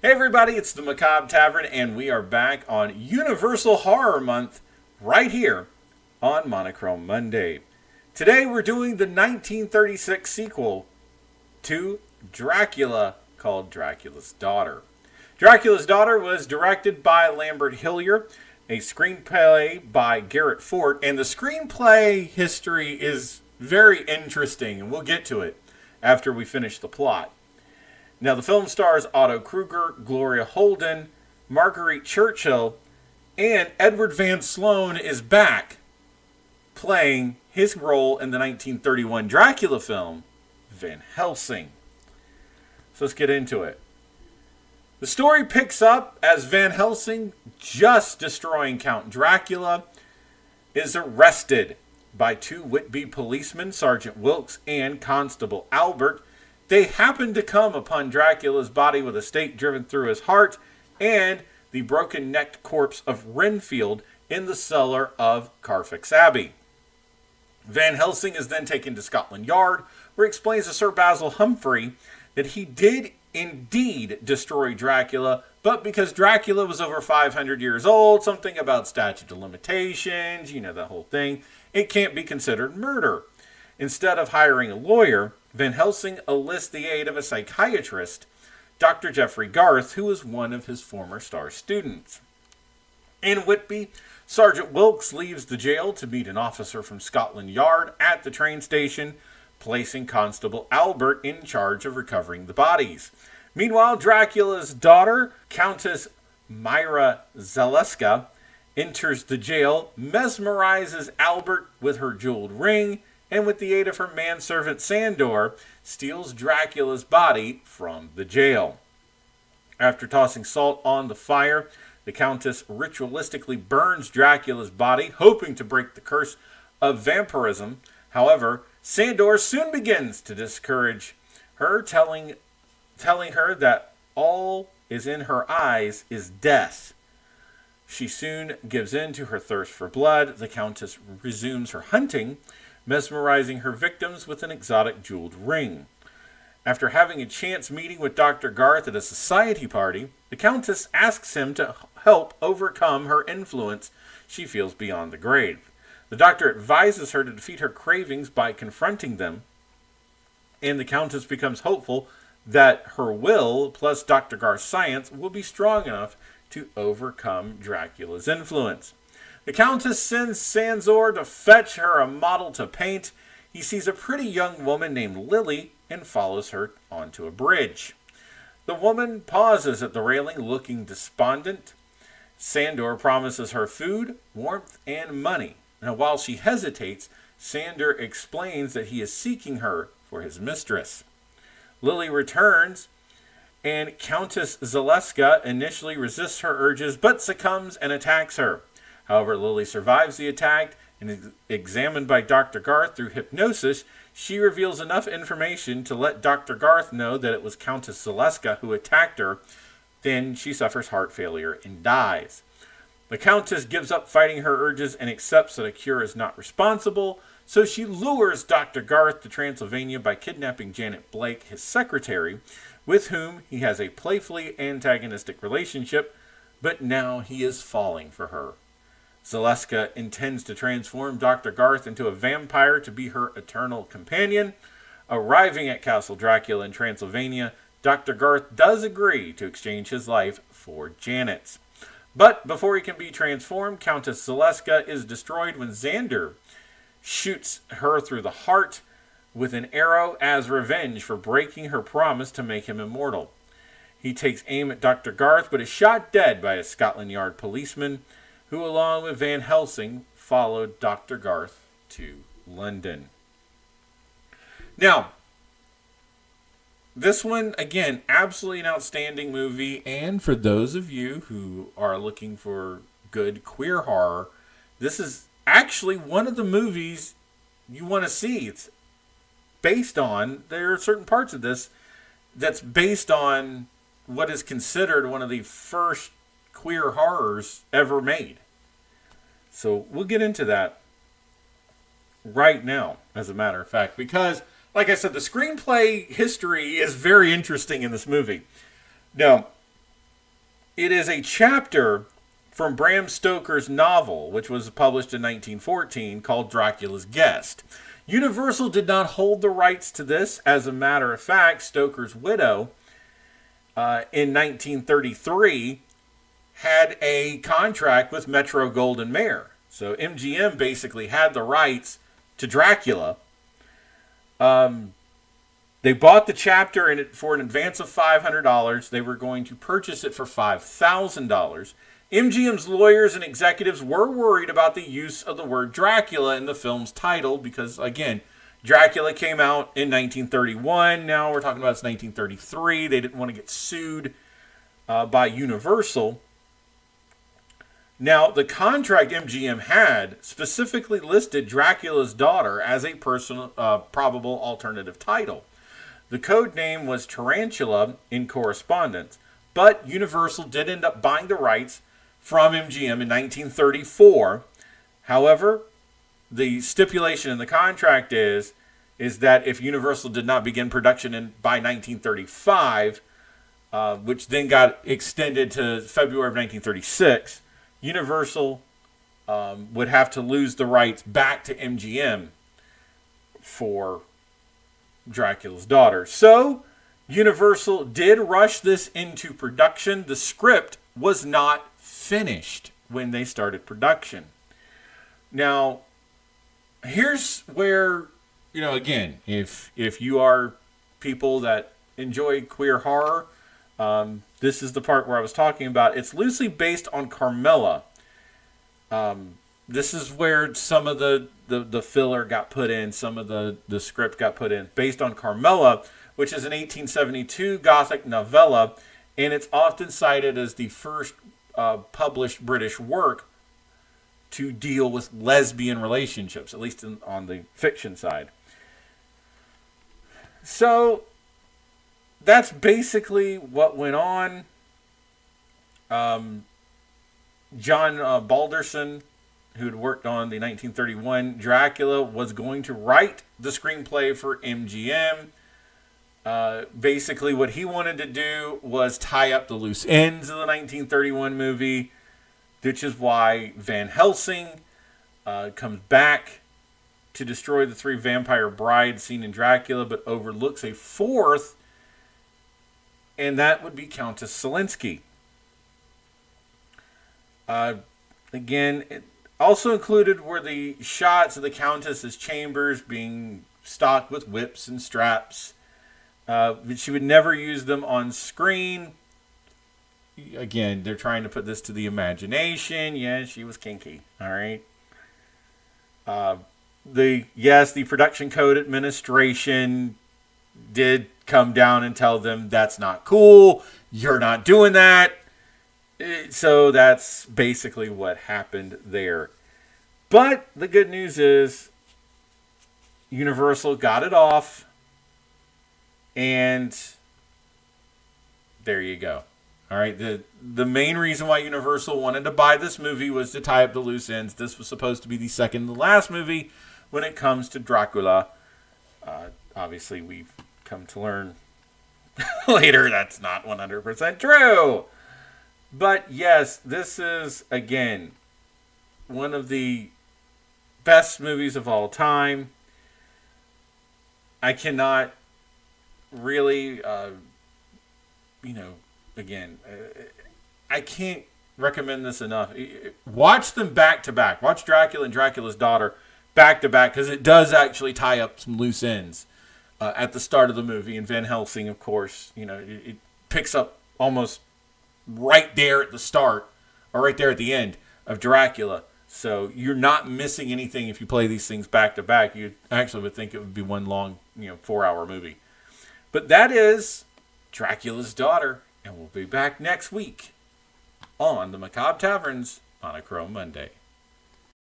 Hey everybody, it's the Macabre Tavern, and we are back on Universal Horror Month right here on Monochrome Monday. Today we're doing the 1936 sequel to Dracula called Dracula's Daughter. Dracula's Daughter was directed by Lambert Hillier, a screenplay by Garrett Fort, and the screenplay history is very interesting, and we'll get to it after we finish the plot. Now, the film stars Otto Kruger, Gloria Holden, Marguerite Churchill, and Edward Van Sloan is back playing his role in the 1931 Dracula film, Van Helsing. So let's get into it. The story picks up as Van Helsing, just destroying Count Dracula, is arrested by two Whitby policemen, Sergeant Wilkes and Constable Albert. They happen to come upon Dracula's body with a stake driven through his heart and the broken-necked corpse of Renfield in the cellar of Carfax Abbey. Van Helsing is then taken to Scotland Yard, where he explains to Sir Basil Humphrey that he did indeed destroy Dracula, but because Dracula was over 500 years old, something about statute of limitations, the whole thing, it can't be considered murder. Instead of hiring a lawyer, Van Helsing enlists the aid of a psychiatrist, Dr. Geoffrey Garth, who was one of his former star students. In Whitby, Sergeant Wilkes leaves the jail to meet an officer from Scotland Yard at the train station, placing Constable Albert in charge of recovering the bodies. Meanwhile, Dracula's daughter, Countess Myra Zaleska, enters the jail, mesmerizes Albert with her jeweled ring, and with the aid of her manservant Sandor, steals Dracula's body from the jail. After tossing salt on the fire, the Countess ritualistically burns Dracula's body, hoping to break the curse of vampirism. However, Sandor soon begins to discourage her, telling her that all is in her eyes is death. She soon gives in to her thirst for blood. The Countess resumes her hunting, mesmerizing her victims with an exotic jeweled ring. After having a chance meeting with Dr. Garth at a society party, the Countess asks him to help overcome her influence she feels beyond the grave. The doctor advises her to defeat her cravings by confronting them, and the Countess becomes hopeful that her will, plus Dr. Garth's science, will be strong enough to overcome Dracula's influence. The Countess sends Sanzor to fetch her a model to paint. He sees a pretty young woman named Lily and follows her onto a bridge. The woman pauses at the railing looking despondent. Sandor promises her food, warmth, and money. Now, while she hesitates, Sandor explains that he is seeking her for his mistress. Lily returns, and Countess Zaleska initially resists her urges, but succumbs and attacks her. However, Lily survives the attack, and is examined by Dr. Garth through hypnosis. She reveals enough information to let Dr. Garth know that it was Countess Zaleska who attacked her. Then she suffers heart failure and dies. The Countess gives up fighting her urges and accepts that a cure is not responsible, so she lures Dr. Garth to Transylvania by kidnapping Janet Blake, his secretary, with whom he has a playfully antagonistic relationship, but now he is falling for her. Zaleska intends to transform Dr. Garth into a vampire to be her eternal companion. Arriving at Castle Dracula in Transylvania, Dr. Garth does agree to exchange his life for Janet's. But before he can be transformed, Countess Zaleska is destroyed when Xander shoots her through the heart with an arrow as revenge for breaking her promise to make him immortal. He takes aim at Dr. Garth, but is shot dead by a Scotland Yard policeman, who, along with Van Helsing, followed Dr. Garth to London. Now, this one, again, absolutely an outstanding movie. And for those of you who are looking for good queer horror, this is actually one of the movies you want to see. It's based on, there are certain parts of this that's based on what is considered one of the first queer horrors ever made. So we'll get into that right now, as a matter of fact, because, like I said, the screenplay history is very interesting in this movie. Now, It is a chapter from Bram Stoker's novel, which was published in 1914, called Dracula's Guest. Universal did not hold the rights to this. As a matter of fact, Stoker's widow, in 1933, had a contract with Metro-Goldwyn-Mayer. So MGM basically had the rights to Dracula. They bought the chapter for an advance of $500. They were going to purchase it for $5,000. MGM's lawyers and executives were worried about the use of the word Dracula in the film's title because, again, Dracula came out in 1931. Now we're talking about it's 1933. They didn't want to get sued by Universal. Now, the contract MGM had specifically listed Dracula's daughter as a probable alternative title. The code name was Tarantula in correspondence, but Universal did end up buying the rights from MGM in 1934. However, the stipulation in the contract is that if Universal did not begin production by 1935, which then got extended to February of 1936, Universal would have to lose the rights back to MGM for Dracula's daughter. So, Universal did rush this into production. The script was not finished when they started production. Now, here's where, again, if you are people that enjoy queer horror, this is the part where I was talking about. It's loosely based on Carmilla. This is where some of the filler got put in, some of the script got put in, based on Carmilla, which is an 1872 Gothic novella, and it's often cited as the first published British work to deal with lesbian relationships, at least on the fiction side. So that's basically what went on. John Balderson, who had worked on the 1931 Dracula, was going to write the screenplay for MGM. Basically, what he wanted to do was tie up the loose ends of the 1931 movie, which is why Van Helsing comes back to destroy the three vampire brides seen in Dracula, but overlooks a fourth, and that would be Countess Selinsky. Again, it also included were the shots of the Countess's chambers being stocked with whips and straps. But she would never use them on screen. Again, they're trying to put this to the imagination. Yeah, she was kinky. All right. The production code administration did come down and tell them that's not cool. You're not doing that. So that's basically what happened there. But the good news is Universal got it off. And there you go. All right. The main reason why Universal wanted to buy this movie was to tie up the loose ends. This was supposed to be the second to last movie when it comes to Dracula. Obviously, we've come to learn later that's not 100% true. But yes, this is, again, one of the best movies of all time. I cannot really, I can't recommend this enough. Watch them back to back. Watch Dracula and Dracula's Daughter back to back, because it does actually tie up some loose ends at the start of the movie. And Van Helsing, of course, it picks up almost right there at the start, or right there at the end of Dracula. So you're not missing anything if you play these things back to back. You actually would think it would be one long, 4-hour movie. But that is Dracula's Daughter, and we'll be back next week on the Macabre Tavern's Monochrome Monday.